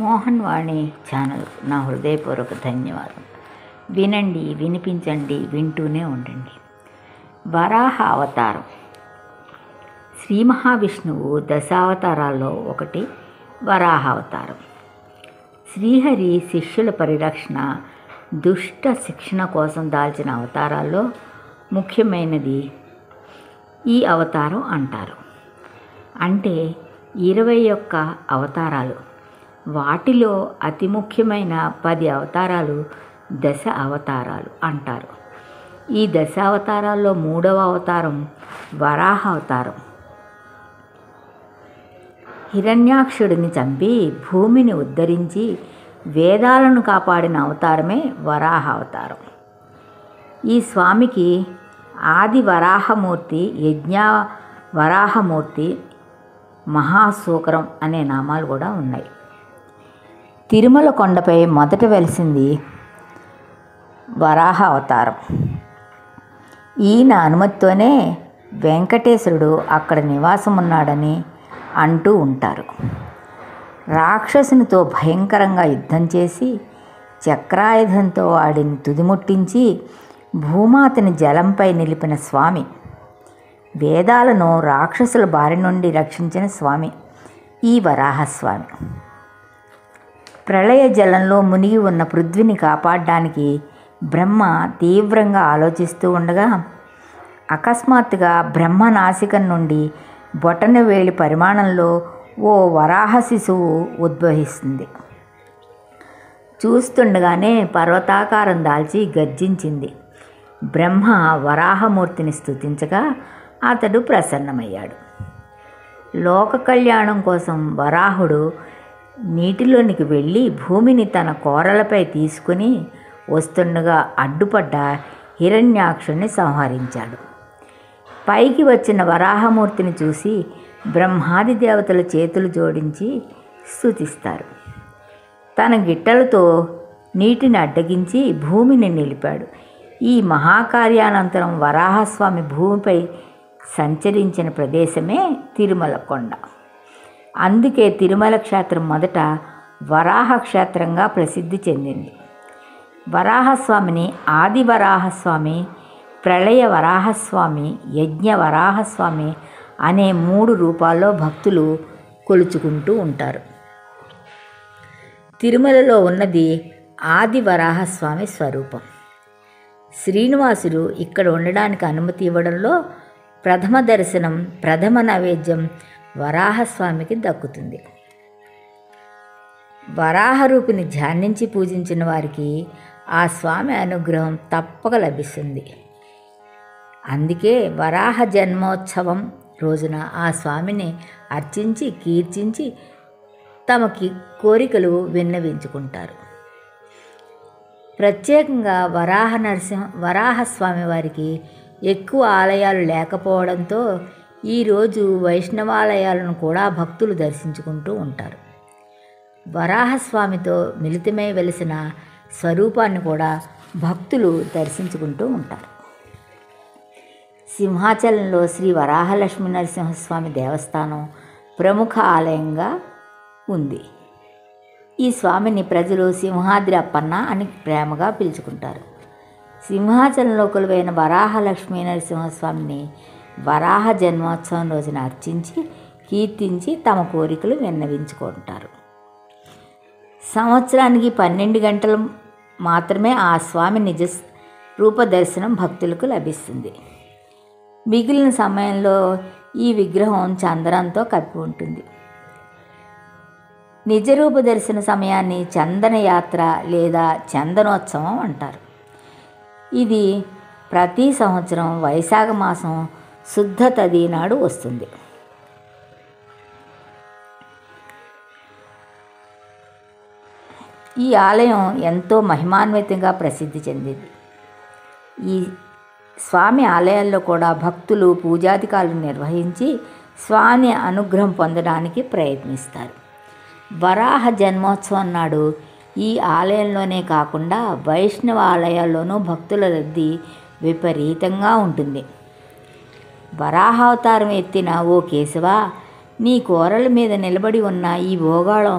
మోహన్ వాణి channel నా హృదయపూర్వక ధన్యవాదం. వినండి, వినిపించండి, వింటూనే ఉండండి. వరాహ అవతారం. శ్రీ మహావిష్ణువు దశావతారాల్లో ఒకటి వరాహ అవతారం. శ్రీహరి శిష్యుల పరిరక్షణ, దుష్ట శిక్షణ కోసం దాల్చిన అవతారాల్లో ముఖ్యమైనది ఈ అవతారం అంటారు. అంటే 21 అవతారాలు. వాటిలో అతి ముఖ్యమైన 10 అవతారాలు దశ అవతారాలు అంటారు. ఈ దశ అవతారాల్లో 3వ అవతారం వరాహ అవతారం. హిరణ్యాక్షుడిని చంపి భూమిని ఉద్ధరించి వేదాలను కాపాడిన అవతారమే వరాహ అవతారం. ఈ స్వామికి ఆది వరాహమూర్తి, యజ్ఞ వరాహమూర్తి, మహాసూకరం అనే నామాలు కూడా ఉన్నాయి. తిరుమల కొండపై మొదట వెలిసింది వరాహ అవతారం. ఈయన అనుమతితోనే వెంకటేశ్వరుడు అక్కడ నివాసం ఉన్నాడని అంటూ ఉంటారు. రాక్షసునితో భయంకరంగా యుద్ధం చేసి చక్రాయుధంతో వాడిని తుదిముట్టించి భూమాతని జలంపై నిలిపిన స్వామి. వేదాలను రాక్షసుల బారి నుండి రక్షించిన స్వామి ఈ వరాహస్వామి. ప్రళయ జలంలో మునిగి ఉన్న పృథ్వీని కాపాడడానికి బ్రహ్మ తీవ్రంగా ఆలోచిస్తూ ఉండగా అకస్మాత్తుగా బ్రహ్మ నాసికం నుండి బొటన వేలి పరిమాణంలో ఓ వరాహ శిశువు ఉద్భవిస్తుంది. చూస్తుండగానే పర్వతాకారం దాల్చి గర్జించింది. బ్రహ్మ వరాహమూర్తిని స్తుతించగా అతడు ప్రసన్నమయ్యాడు. లోక కళ్యాణం కోసం వరాహుడు నీటిలోనికి వెళ్ళి భూమిని తన కోరలపై తీసుకుని వస్తుండగా అడ్డుపడ్డ హిరణ్యాక్షుణ్ణి సంహరించాడు. పైకి వచ్చిన వరాహమూర్తిని చూసి బ్రహ్మాది దేవతల చేతులు జోడించి స్తుతిస్తారు. తన గిట్టలతో నీటిని అడ్డగించి భూమిని నిలిపాడు. ఈ మహాకార్యానంతరం వరాహస్వామి భూమిపై సంచరించిన ప్రదేశమే తిరుమల కొండ. అందుకే తిరుమల క్షేత్రం మొదట వరాహ క్షేత్రంగా ప్రసిద్ధి చెందింది. వరాహస్వామిని ఆది వరాహస్వామి, ప్రళయ వరాహస్వామి, యజ్ఞ వరాహస్వామి అనే 3 రూపాల్లో భక్తులు కొలుచుకుంటూ ఉంటారు. తిరుమలలో ఉన్నది ఆది వరాహస్వామి స్వరూపం. శ్రీనివాసుడు ఇక్కడ ఉండడానికి అనుమతి ఇవ్వడంలో ప్రథమ దర్శనం, ప్రథమ నైవేద్యం వరాహస్వామికి దక్కుతుంది. వరాహరూపిని ధ్యానించి పూజించిన వారికి ఆ స్వామి అనుగ్రహం తప్పక లభిస్తుంది. అందుకే వరాహ జన్మోత్సవం రోజున ఆ స్వామిని అర్చించి కీర్తించి తమకి కోరికలు విన్నవించుకుంటారు. ప్రత్యేకంగా వరాహస్వామి వారికి ఎక్కువ ఆలయాలు లేకపోవడంతో ఈరోజు వైష్ణవాలయాలను కూడా భక్తులు దర్శించుకుంటూ ఉంటారు. వరాహస్వామితో మిళితమై వెలిసిన స్వరూపాన్ని కూడా భక్తులు దర్శించుకుంటూ ఉంటారు. సింహాచలంలో శ్రీ వరాహలక్ష్మీ నరసింహస్వామి దేవస్థానం ప్రముఖ ఆలయంగా ఉంది. ఈ స్వామిని ప్రజలు సింహాద్రి అప్పన్న అని ప్రేమగా పిలుచుకుంటారు. సింహాచలంలో కొలువైన వరాహలక్ష్మీ నరసింహస్వామిని వరాహ జన్మోత్సవం రోజున అర్చించి కీర్తించి తమ కోరికలు విన్నవించుకుంటారు. సంవత్సరానికి 12 గంటలు మాత్రమే ఆ స్వామి నిజ రూప దర్శనం భక్తులకు లభిస్తుంది. మిగిలిన సమయంలో ఈ విగ్రహం చందనంతో కప్పి ఉంటుంది. నిజరూప దర్శన సమయాన్ని చందన యాత్ర లేదా చందనోత్సవం అంటారు. ఇది ప్రతి సంవత్సరం వైశాఖ మాసం శుద్ధ తది నాడు వస్తుంది. ఈ ఆలయం ఎంతో మహిమాన్వితంగా ప్రసిద్ధి చెందింది. ఈ స్వామి ఆలయాల్లో కూడా భక్తులు పూజాధికారులు నిర్వహించి స్వామి అనుగ్రహం పొందడానికి ప్రయత్నిస్తారు. వరాహ జన్మోత్సవం నాడు ఈ ఆలయంలోనే కాకుండా వైష్ణవ ఆలయాల్లోనూ భక్తుల రద్దీ విపరీతంగా ఉంటుంది. వరాహావతారం ఎత్తిన ఓ కేశవ, నీ కోరల మీద నిలబడి ఉన్న ఈ భోగాళం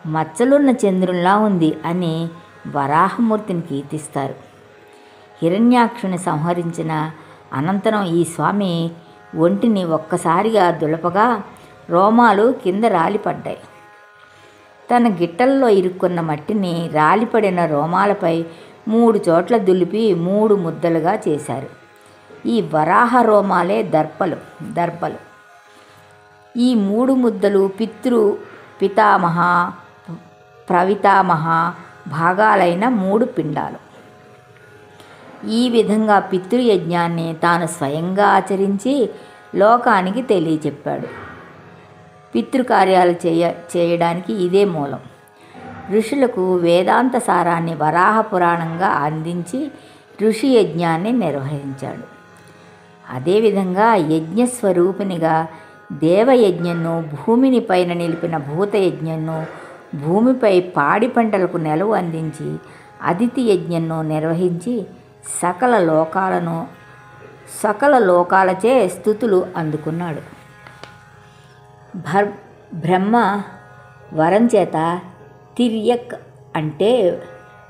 మచ్చలున్న చంద్రునిలా ఉంది అని వరాహమూర్తిని కీర్తిస్తారు. హిరణ్యాక్షుని సంహరించిన అనంతరం ఈ స్వామి ఒంటిని ఒక్కసారిగా దులపగా రోమాలు కింద రాలిపడ్డాయి. తన గిట్టల్లో ఇరుక్కున్న మట్టిని రాలిపడిన రోమాలపై 3 చోట్ల దులిపి 3 ముద్దలుగా చేశారు. ఈ వరాహ రోమాలే దర్భలు. ఈ 3 ముద్దలు పితామహ ప్రవితామహ భాగాలైన 3 పిండాలు. ఈ విధంగా పితృయజ్ఞాన్ని తాను స్వయంగా ఆచరించి లోకానికి తెలియచెప్పాడు. పితృకార్యాలు చేయడానికి ఇదే మూలం. ఋషులకు వేదాంత సారాన్ని వరాహ పురాణంగా అందించి ఋషి యజ్ఞాన్ని నిర్వహించాడు. అదేవిధంగా యజ్ఞస్వరూపిణిగా దేవయజ్ఞంను, భూమిని పైన నిలిపిన భూతయజ్ఞంను, భూమిపై పాడి పంటలకు నెలవు అందించి అదితి యజ్ఞంను నిర్వహించి సకల లోకాలచే స్తుతులు అందుకున్నాడు. బ్రహ్మ వరం చేత తిర్యక్ అంటే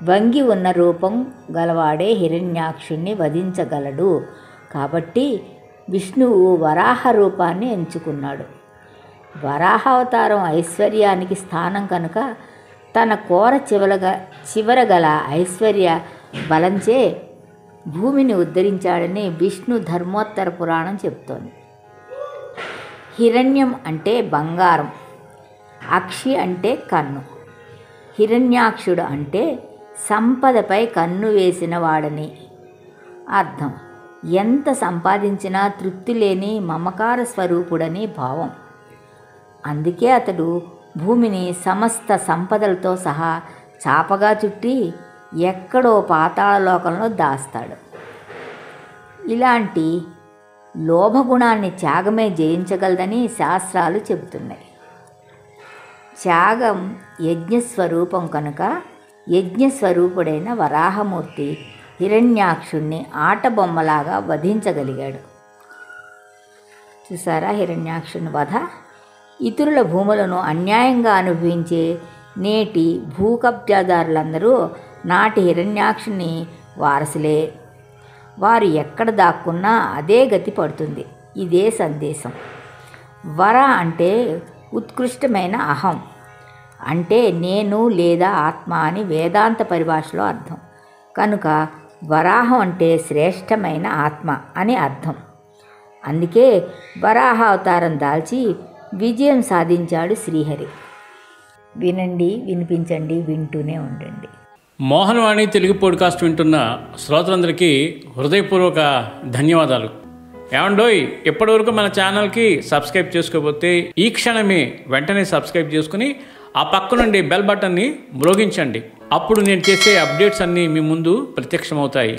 వంగి ఉన్న రూపం గలవాడే హిరణ్యాక్షుణ్ణి వధించగలడు. కాబట్టి విష్ణువు వరాహ రూపాన్ని ఎంచుకున్నాడు. వరాహావతారం ఐశ్వర్యానికి స్థానం కనుక తన కోర చివరగల ఐశ్వర్య బలంచే భూమిని ఉద్ధరించాడని విష్ణు ధర్మోత్తర పురాణం చెప్తోంది. హిరణ్యం అంటే బంగారం, అక్షి అంటే కన్ను. హిరణ్యాక్షుడు అంటే సంపదపై కన్ను వేసిన వాడని అర్థం. ఎంత సంపాదించినా తృప్తి లేని మమకార స్వరూపుడని భావం. అందుకే అతడు భూమిని సమస్త సంపదలతో సహా చాపగా చుట్టి ఎక్కడో పాతాళలోకంలో దాస్తాడు. ఇలాంటి లోభగుణాన్ని త్యాగమే జయించగలదని శాస్త్రాలు చెబుతున్నాయి. త్యాగం యజ్ఞస్వరూపం కనుక యజ్ఞస్వరూపుడైన వరాహమూర్తి హిరణ్యాక్షుణ్ణి ఆటబొమ్మలాగా వధించగలిగాడు. చూసారా హిరణ్యాక్షుని వధ? ఇతరుల భూములను అన్యాయంగా అనుభవించే నేటి భూకబ్జాదారులందరూ నాటి హిరణ్యాక్షుని వారసులే. వారు ఎక్కడ దాక్కున్నా అదే గతి పడుతుంది. ఇదే సందేశం. వర అంటే ఉత్కృష్టమైన అహం, అంటే నేను లేదా ఆత్మ అని వేదాంత పరిభాషలో అర్థం. కనుక వరాహం అంటే శ్రేష్టమైన ఆత్మ అని అర్థం. అందుకే వరాహ అవతారం దాల్చి విజయం సాధించాడు శ్రీహరి. వినండి, వినిపించండి, వింటూనే ఉండండి. మోహనవాణి తెలుగు పాడ్కాస్ట్ వింటున్న శ్రోతలందరికీ హృదయపూర్వక ధన్యవాదాలు. ఏమండోయ్, ఇప్పటివరకు మన ఛానల్కి సబ్స్క్రైబ్ చేసుకోకపోతే ఈ క్షణమే వెంటనే సబ్స్క్రైబ్ చేసుకుని ఆ పక్క నుండి బెల్ బటన్ని మ్రోగించండి. అప్పుడు నేను చేసే అప్డేట్స్ అన్నీ మీ ముందు ప్రత్యక్షమవుతాయి.